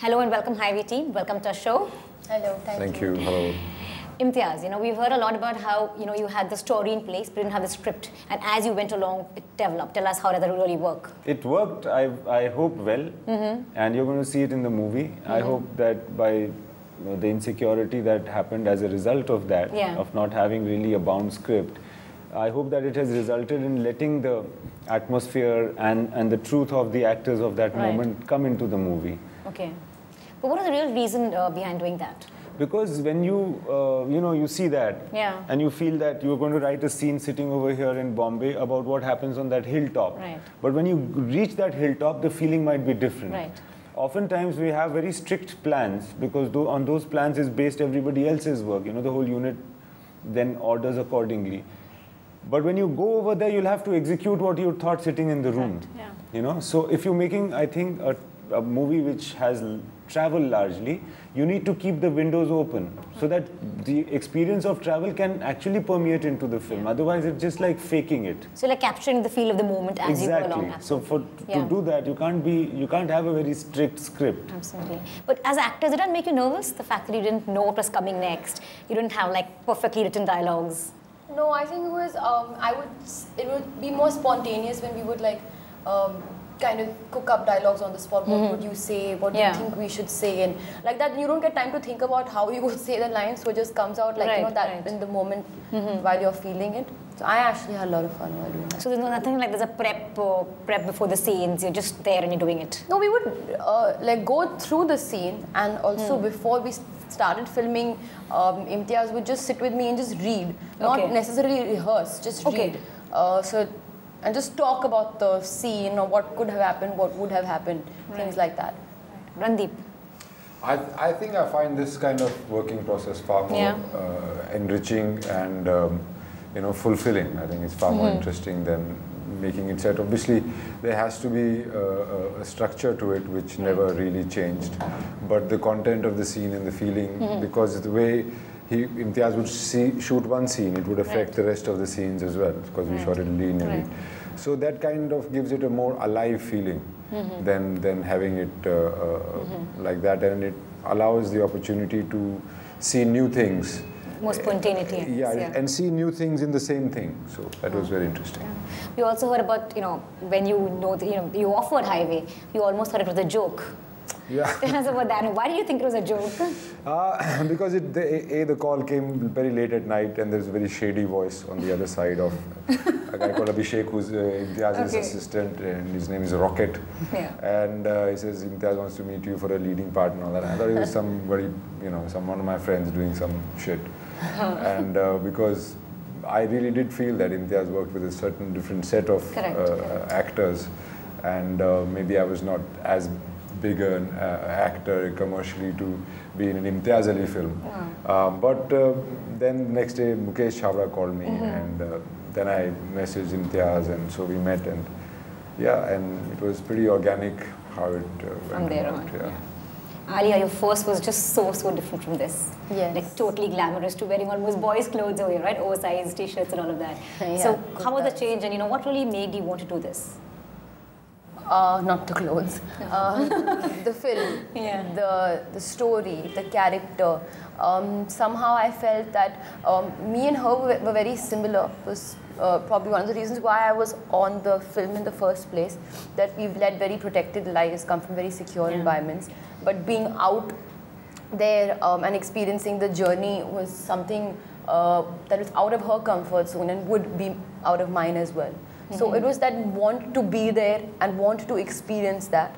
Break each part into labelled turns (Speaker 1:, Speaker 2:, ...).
Speaker 1: Hello and welcome, Highway team. Welcome to our show.
Speaker 2: Hello, thank you.
Speaker 3: Hello.
Speaker 1: Imtiaz, we've heard a lot about how, you had the story in place, but didn't have the script. And as you went along, it developed. Tell us how did that really work?
Speaker 3: It worked, I hope, well. And you're going to see it in the movie. I hope that by the insecurity that happened as a result of that, of not having really a bound script, I hope that it has resulted in letting the atmosphere and the truth of the actors of that moment come into the movie.
Speaker 1: Okay. But what is the real reason behind doing that?
Speaker 3: Because when you, you see that and you feel that you're going to write a scene sitting over here in Bombay about what happens on that hilltop.
Speaker 1: Right.
Speaker 3: But when you reach that hilltop, the feeling might be different.
Speaker 1: Right.
Speaker 3: Oftentimes we have very strict plans because on those plans is based everybody else's work. The whole unit then orders accordingly. But when you go over there, you'll have to execute what you thought sitting in the room.
Speaker 1: Yeah.
Speaker 3: So if you're making, I think, a movie which has travel largely, you need to keep the windows open so that the experience of travel can actually permeate into the film. Otherwise, it's just like faking it.
Speaker 1: So like capturing the feel of the moment as you go along.
Speaker 3: So to do that, you can't have a very strict script.
Speaker 1: Absolutely. But as actors, did that make you nervous? The fact that you didn't know what was coming next, you didn't have like perfectly written dialogues.
Speaker 2: No, I think it was. It would be more spontaneous when we would like kind of cook up dialogues on the spot. What would you say? What do you think we should say? And like that, you don't get time to think about how you would say the lines. So it just comes out like in the moment while you're feeling it. So I actually had a lot of fun while doing that.
Speaker 1: So there's nothing like there's a prep before the scenes. You're just there and you're doing it.
Speaker 2: No, we would like go through the scene, and also before we started filming, Imtiaz would just sit with me and just read, not necessarily rehearse, just read. And just talk about the scene or what could have happened, what would have happened, things like that.
Speaker 1: Randeep?
Speaker 4: I think I find this kind of working process far more enriching and fulfilling. I think it's far more interesting than making it set. Obviously, there has to be a structure to it which never really changed, but the content of the scene and the feeling, because the way Imtiaz would shoot one scene, it would affect the rest of the scenes as well, because we shot it linearly. So that kind of gives it a more alive feeling than having it like that, and it allows the opportunity to see new things.
Speaker 1: More spontaneity.
Speaker 4: And see new things in the same thing. So that was very interesting.
Speaker 1: We also heard about, when you offered Highway, you almost thought it was a joke.
Speaker 4: Yeah.
Speaker 1: Tell us about that. Why do you think it was a joke?
Speaker 4: Because the call came very late at night, and there's a very shady voice on the other side of a guy called Abhishek, who's Imtiaz's assistant, and his name is Rocket. And he says Imtiaz wants to meet you for a leading part and all that. And I thought it was somebody, one of my friends doing some shit. And because I really did feel that Imtiaz worked with a certain different set of actors, and maybe I was not as big an actor commercially to be in an Imtiaz Ali film. But then the next day Mukesh Chhabra called me, and then I messaged Imtiaz, and so we met, and and it was pretty organic how it went
Speaker 1: from there on.
Speaker 4: Yeah.
Speaker 1: Alia, your first was just so different from this.
Speaker 2: Yes.
Speaker 1: Like totally glamorous to wearing almost boys' clothes over here, right? Oversized t-shirts and all of that. So how was the change, and what really made you want to do this?
Speaker 2: Not the clothes. The film, the story, the character. Somehow I felt that me and her were very similar. It was probably one of the reasons why I was on the film in the first place, that we've led very protected lives, come from very secure environments. But being out there and experiencing the journey was something that was out of her comfort zone and would be out of mine as well. So it was that want to be there and want to experience that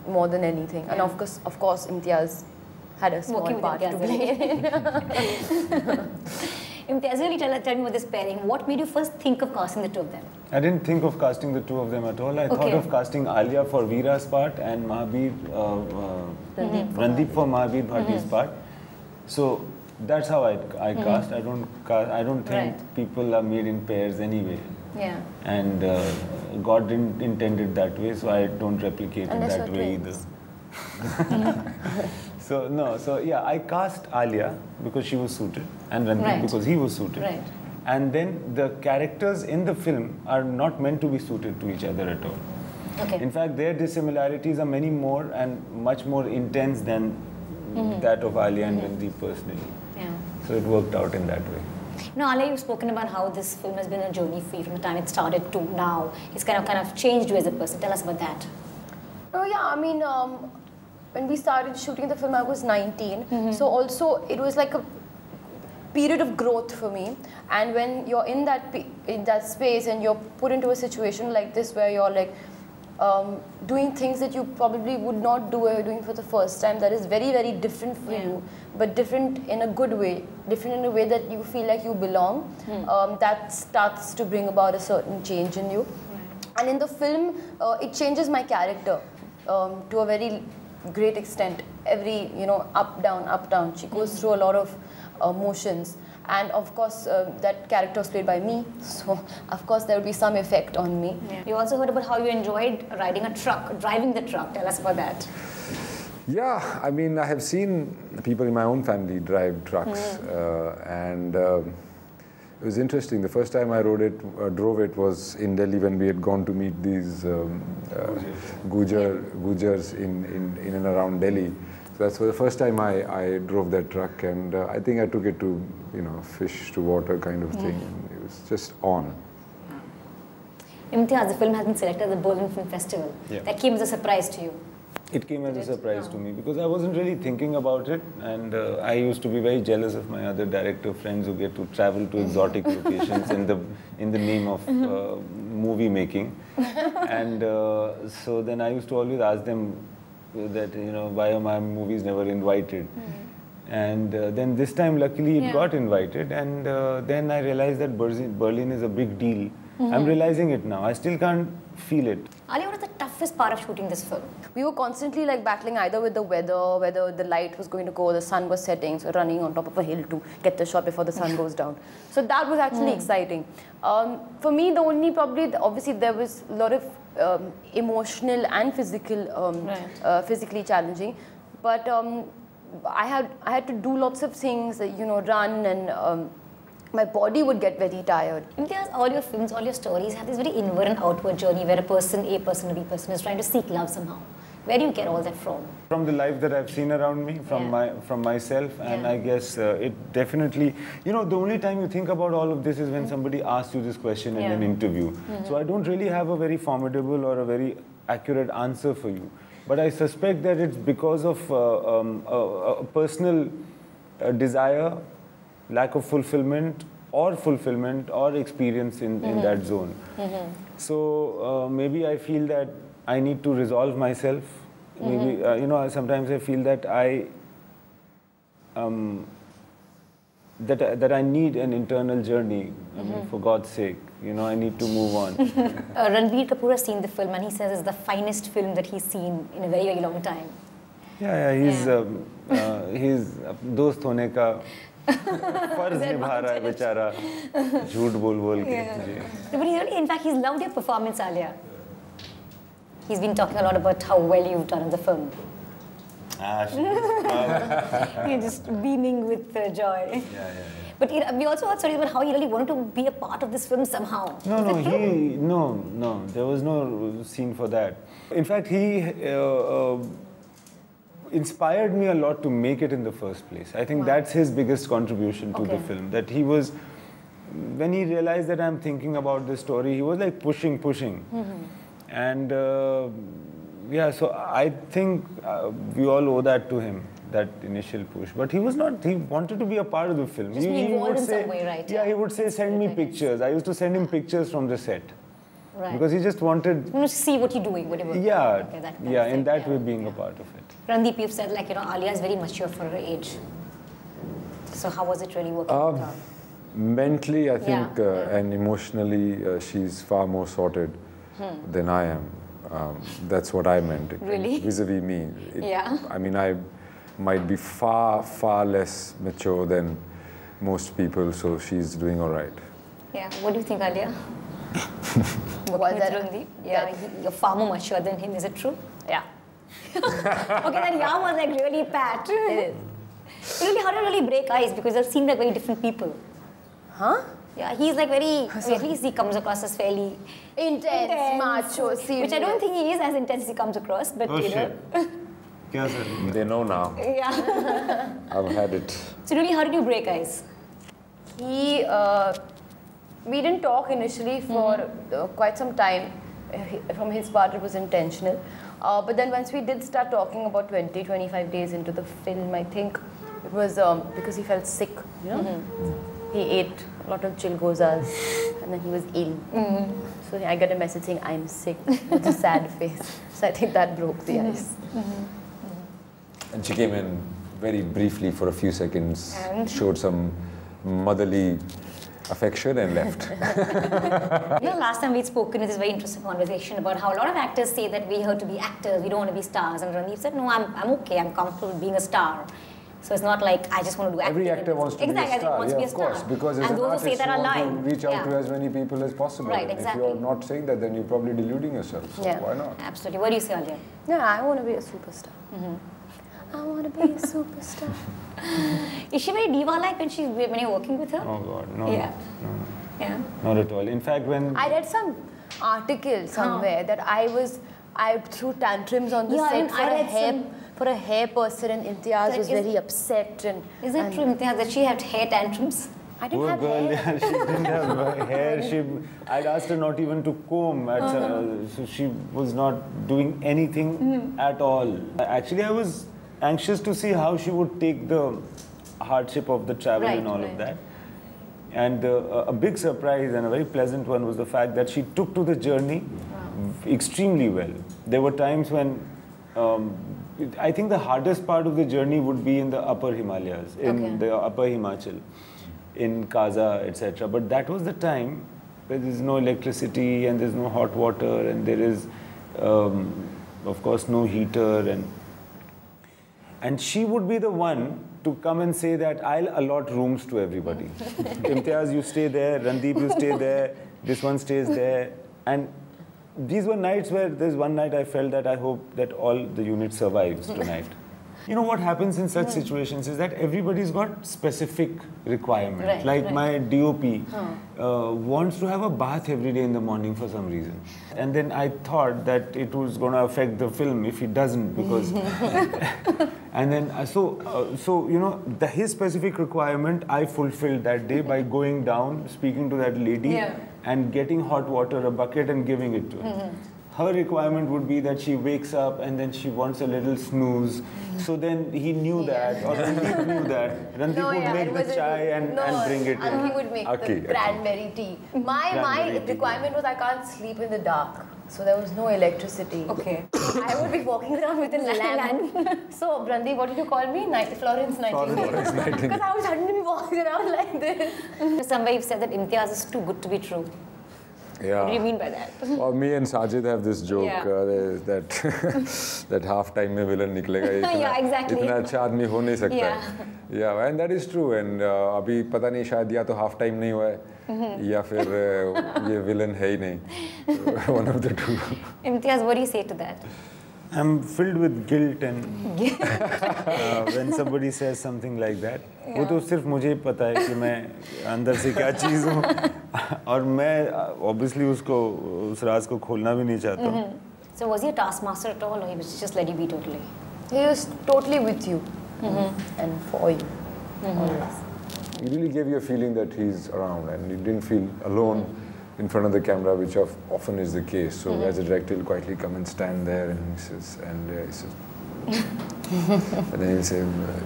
Speaker 2: more than anything. And of course, Imtiaz had a small part to play.
Speaker 1: Imtiaz, really tell me about this pairing. What made you first think of casting the two of them?
Speaker 3: I didn't think of casting the two of them at all. I thought of casting Alia for Veera's part and Randeep for Mahabir Bhatti's part. So that's how I cast. I don't think people are made in pairs anyway. And God didn't intend it that way, so I don't replicate it that way either. I cast Alia because she was suited, and Randeep because he was suited. And then the characters in the film are not meant to be suited to each other at all.
Speaker 1: Okay.
Speaker 3: In fact, their dissimilarities are many more and much more intense than that of Alia and Randeep personally.
Speaker 1: Yeah.
Speaker 3: So it worked out in that way.
Speaker 1: Now, Alia, you've spoken about how this film has been a journey for you from the time it started to now. It's kind of changed you as a person. Tell us about that.
Speaker 2: Oh yeah, I mean, when we started shooting the film, I was 19. So also, it was like a period of growth for me. And when you're in that space and you're put into a situation like this where you're like doing things that you probably would not do or you're doing for the first time, that is very, very different for you, but different in a good way, different in a way that you feel like you belong. That starts to bring about a certain change in you. And in the film, it changes my character to a very great extent. Every, up, down. She goes through a lot of motions. And of course, that character was played by me. So, of course, there will be some effect on me.
Speaker 1: Yeah. You also heard about how you enjoyed riding a truck, driving the truck. Tell us about that.
Speaker 4: Yeah, I mean, I have seen people in my own family drive trucks. And it was interesting. The first time I drove it was in Delhi when we had gone to meet these Gujars in and around Delhi. So that's the first time I drove that truck, and I think I took it to, fish to water kind of thing. And it was just on.
Speaker 1: Imtiaz, the film has been selected at the Berlin Film Festival.
Speaker 3: Yeah.
Speaker 1: That came as a surprise to you.
Speaker 3: It came as a surprise to me because I wasn't really thinking about it, and I used to be very jealous of my other director friends who get to travel to exotic locations in the name of movie making. And so then I used to always ask them that, why are my movies never invited? And then this time, luckily, it got invited, and then I realized that Berlin is a big deal. I'm realizing it now. I still can't feel it.
Speaker 1: Alia, what was the toughest part of shooting this film?
Speaker 2: We were constantly battling either with the weather, whether the light was going to go, the sun was setting, so running on top of a hill to get the shot before the sun goes down. So that was actually exciting. For me, the only obviously there was a lot of emotional and physically challenging, but I had to do lots of things, run, and my body would get very tired.
Speaker 1: Imtiaz, all your films, all your stories have this very inward and outward journey where a person, A person, B person is trying to seek love somehow. Where do you get all that from?
Speaker 3: From the life that I've seen around me, from myself, and I guess it definitely, the only time you think about all of this is when somebody asks you this question in an interview. So I don't really have a very formidable or a very accurate answer for you. But I suspect that it's because of a personal desire, lack of fulfillment or experience in that zone. So maybe I feel that I need to resolve myself. Maybe, sometimes I feel that that I need an internal journey. I mean, for God's sake, I need to move on.
Speaker 1: Ranbir Kapoor has seen the film and he says it's the finest film that he's seen in a very, very long time.
Speaker 3: He's दोस्त होने का फर्ज निभा रहा है बेचारा झूठ बोल के
Speaker 1: But in fact, he's loved your performance, Alia. He's been talking a lot about how well you've done in the film. You're just beaming with joy. But we also heard stories about how he really wanted to be a part of this film somehow.
Speaker 3: No, there was no scene for that. In fact, he inspired me a lot to make it in the first place. I think that's his biggest contribution to the film. That he was, when he realized that I'm thinking about this story, he was like pushing. And so I think we all owe that to him, that initial push. But he was not, he wanted to be a part of the film.
Speaker 1: Just be involved in some way, right?
Speaker 3: Yeah, he would say, send me pictures. I used to send him pictures from the set.
Speaker 1: Right.
Speaker 3: Because he just wanted
Speaker 1: to see what you're doing, whatever.
Speaker 3: In that way being a part of it.
Speaker 1: Randeep, you've said Alia is very mature for her age. So how was it really working with her?
Speaker 4: Mentally, I think, and emotionally, she's far more sorted than I am. That's what I meant.
Speaker 1: Really?
Speaker 4: Vis-a-vis me. I mean, I might be far less mature than most people, so she's doing all right.
Speaker 1: Yeah. What do you think, Alia? Randeep? Yeah, you're far more mature than him. Is it true?
Speaker 2: Yeah.
Speaker 1: Okay, that yeah was like really pat.
Speaker 2: It is.
Speaker 1: Really, how do you really break ice? Because they seem like very different people.
Speaker 2: Huh?
Speaker 1: Yeah, he's like very, at least he comes across as fairly
Speaker 2: intense, macho, serious.
Speaker 1: Which I don't think he is as intense as he comes across, but you know.
Speaker 4: They know now.
Speaker 1: Yeah.
Speaker 4: I've had it.
Speaker 1: So really, how did you break ice?
Speaker 2: We didn't talk initially for quite some time. From his part, it was intentional. But then once we did start talking about 20-25 days into the film, I think it was because he felt sick, you know. He ate a lot of chilgozas and then he was ill. So I got a message saying, I'm sick, with a sad face. So I think that broke the ice.
Speaker 4: And she came in very briefly for a few seconds, showed some motherly affection and left.
Speaker 1: You know, last time we'd spoken in this very interesting conversation about how a lot of actors say that we're here to be actors, we don't want to be stars. And Randeep said, no, I'm okay, I'm comfortable with being a star. So it's not like I just want to do acting.
Speaker 4: Every actor wants to be a star, yeah, of course. Because as an artist, you want to reach out to as many people as possible.
Speaker 1: Right, exactly.
Speaker 4: If you're not saying that, then you're probably deluding yourself. So why not?
Speaker 1: Absolutely. What do you say, Alia?
Speaker 2: Yeah, I want to be a superstar. I want to be a superstar.
Speaker 1: Is she very diva-like when you're working with her?
Speaker 3: Oh God, no.
Speaker 1: Yeah.
Speaker 3: No.
Speaker 1: Yeah.
Speaker 3: Not at all. In fact, when
Speaker 2: I read some article somewhere that I threw tantrums on the set for a hair person, and Imtiaz was very upset. And
Speaker 1: is it true, Imtiaz, that she had hair tantrums?
Speaker 2: I didn't have hair.
Speaker 3: Yeah, she didn't have hair. I'd asked her not even to comb. So she was not doing anything at all. Actually, I was anxious to see how she would take the hardship of the travel and all of that. And a big surprise and a very pleasant one was the fact that she took to the journey extremely well. There were times when I think the hardest part of the journey would be in the upper Himalayas, in the upper Himachal, in Kaza, etc. But that was the time where there is no electricity and there is no hot water and there is, of course, no heater. And she would be the one to come and say that I'll allot rooms to everybody. Imtiaz, you stay there. Randeep, you stay there. This one stays there. And these were nights where there's one night I felt that I hope that all the unit survives tonight. You know what happens in such situations is that everybody's got specific requirements. My DOP wants to have a bath every day in the morning for some reason. And then I thought that it was going to affect the film if he doesn't, because... And then, so you know, his specific requirement I fulfilled that day by going down, speaking to that lady and getting hot water, a bucket, and giving it to her. Her requirement would be that she wakes up and then she wants a little snooze. So then he knew that, or Randeep knew that. Randeep would make the chai and bring it in.
Speaker 2: He would make the cranberry tea. My requirement was I can't sleep in the dark. So there was no electricity.
Speaker 1: Okay.
Speaker 2: I would be walking around with a lamp. So, Randeep, what did you call me? Florence Nightingale.
Speaker 4: Florence Nightingale.
Speaker 2: Because I would suddenly be walking around like this.
Speaker 1: Somewhere you've said that Imtiaz is too good to be true.
Speaker 4: Yeah.
Speaker 1: What do you mean by that?
Speaker 4: Well, me and Sajid have this joke that half time mein villain niklega.
Speaker 1: Yeah, exactly.
Speaker 4: Itna अच्छा आदमी हो नहीं सकता है. Yeah, and that is true. And अभी पता नहीं शायद या तो half time नहीं हुआ है या फिर ये villain है ही नहीं. One of the two.
Speaker 1: Imtiaz, what do you say to that?
Speaker 3: I'm filled with guilt and when somebody says something like that. वो तो सिर्फ मुझे ही पता है कि मैं अंदर से क्या चीज़ हूँ और मैं obviously उस राज को खोलना भी नहीं चाहता हूँ.
Speaker 1: So was he a taskmaster at all, or he was just let you be totally?
Speaker 2: He was totally with you and for you. Always.
Speaker 4: He really gave you a feeling that he's around and you didn't feel alone in front of the camera, which often is the case. So as a director, he'll quietly come and stand there and he says, and then he'll say,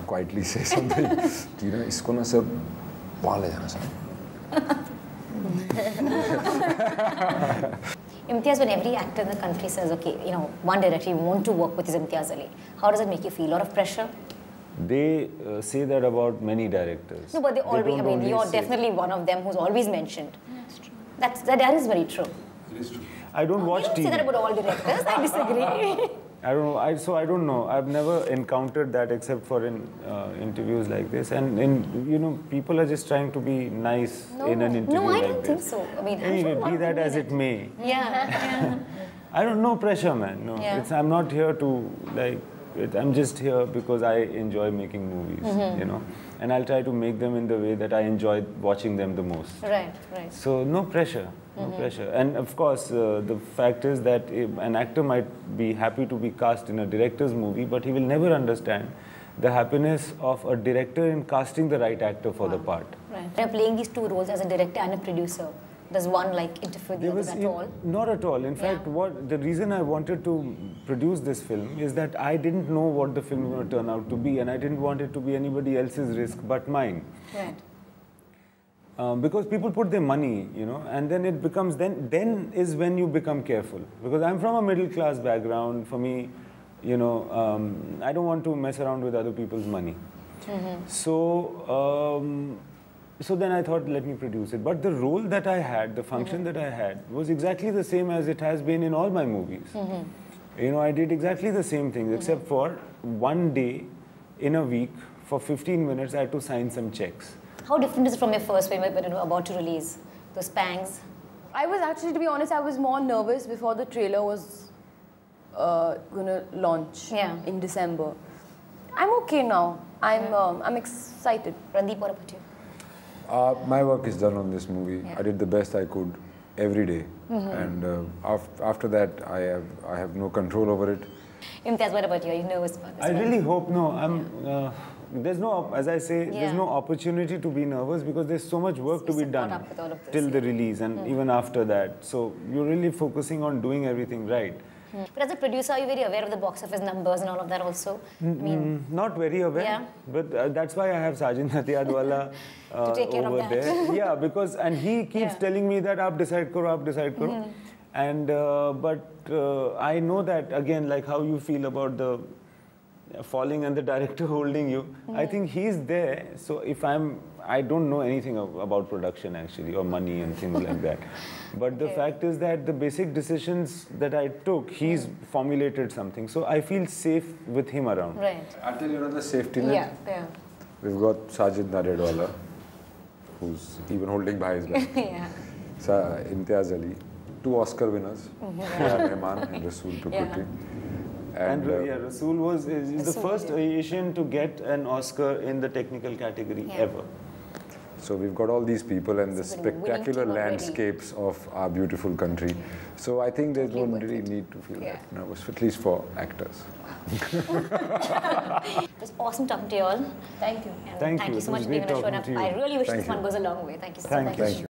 Speaker 4: quietly say something. You know, isko na sab wahan le jana sab.
Speaker 1: Imtiaz, when every actor in the country says, okay, you know, one director you want to work with is Imtiaz Ali, how does it make you feel? A lot of pressure?
Speaker 3: They say that about many directors.
Speaker 1: No, but they always, I mean, you're definitely one of them who's always mentioned. That's true. That is very true.
Speaker 4: It is true.
Speaker 3: I don't watch TV.
Speaker 1: You don't say that about all directors. I disagree.
Speaker 3: I don't know. I don't know. I've never encountered that except for in interviews like this. And you know, people are just trying to be nice in an interview like this.
Speaker 1: No, I don't think so. I mean,
Speaker 3: anyway, be that as it may.
Speaker 1: Yeah.
Speaker 3: I don't know pressure, man. No, I'm not here to like. I'm just here because I enjoy making movies, you know, and I'll try to make them in the way that I enjoy watching them the most.
Speaker 1: Right, right.
Speaker 3: So no pressure, no pressure. And of course, the fact is that an actor might be happy to be cast in a director's movie, but he will never understand the happiness of a director in casting the right actor for the part.
Speaker 1: Right. They're playing these two roles as a director and a producer. Does one like interfere with the other at all?
Speaker 3: Not at all. In fact, the reason I wanted to produce this film is that I didn't know what the film was going to turn out to be, and I didn't want it to be anybody else's risk but mine.
Speaker 1: Right.
Speaker 3: Because people put their money, you know, and then it becomes, then is when you become careful. Because I'm from a middle class background. For me, you know, I don't want to mess around with other people's money. So then I thought, let me produce it. But the role that I had, the function that I had, was exactly the same as it has been in all my movies. You know, I did exactly the same things, except for one day in a week, for 15 minutes, I had to sign some checks.
Speaker 1: How different is it from your first film when you were about to release? Those pangs?
Speaker 2: I was actually, to be honest, I was more nervous before the trailer was going to launch in December. I'm okay now. I'm excited.
Speaker 1: Randeep, what about you?
Speaker 4: My work is done on this movie. I did the best I could every day, and after that, I have no control over it.
Speaker 1: Imtiaz, what about you? Are you nervous about this?
Speaker 3: I really hope no. There's no, as I say, there's no opportunity to be nervous because there's so much work to be done till the release and even after that. So you're really focusing on doing everything right.
Speaker 1: But as a producer, are you very aware of the box office numbers and all of that also? I mean,
Speaker 3: not very aware, but that's why I have Sajid Natiyadwala
Speaker 1: to take care
Speaker 3: over
Speaker 1: of that.
Speaker 3: there. Yeah, because, and he keeps telling me that, aap decide karo. And, but I know that, again, like how you feel about the falling and the director holding you. I think he's there, so if I don't know anything about production actually, or money and things like that. But the fact is that the basic decisions that I took, he's formulated something. So I feel safe with him around.
Speaker 1: Right.
Speaker 4: I'll tell you another safety net. We've got Sajid Natiyadwala, who's even holding by his back. Imtiaz Ali, 2 Oscar winners, Rahman and Rasool Pukutli.
Speaker 3: And Rasool is the first Asian to get an Oscar in the technical category ever.
Speaker 4: So we've got all these people and the spectacular landscapes of our beautiful country. So I think they don't really need to feel that nervous, at least for actors.
Speaker 1: It was awesome talking to you all.
Speaker 2: Thank you.
Speaker 1: And thank you so much for being on the show. And I really wish this one goes a long way. Thank you so much.
Speaker 4: Thank you.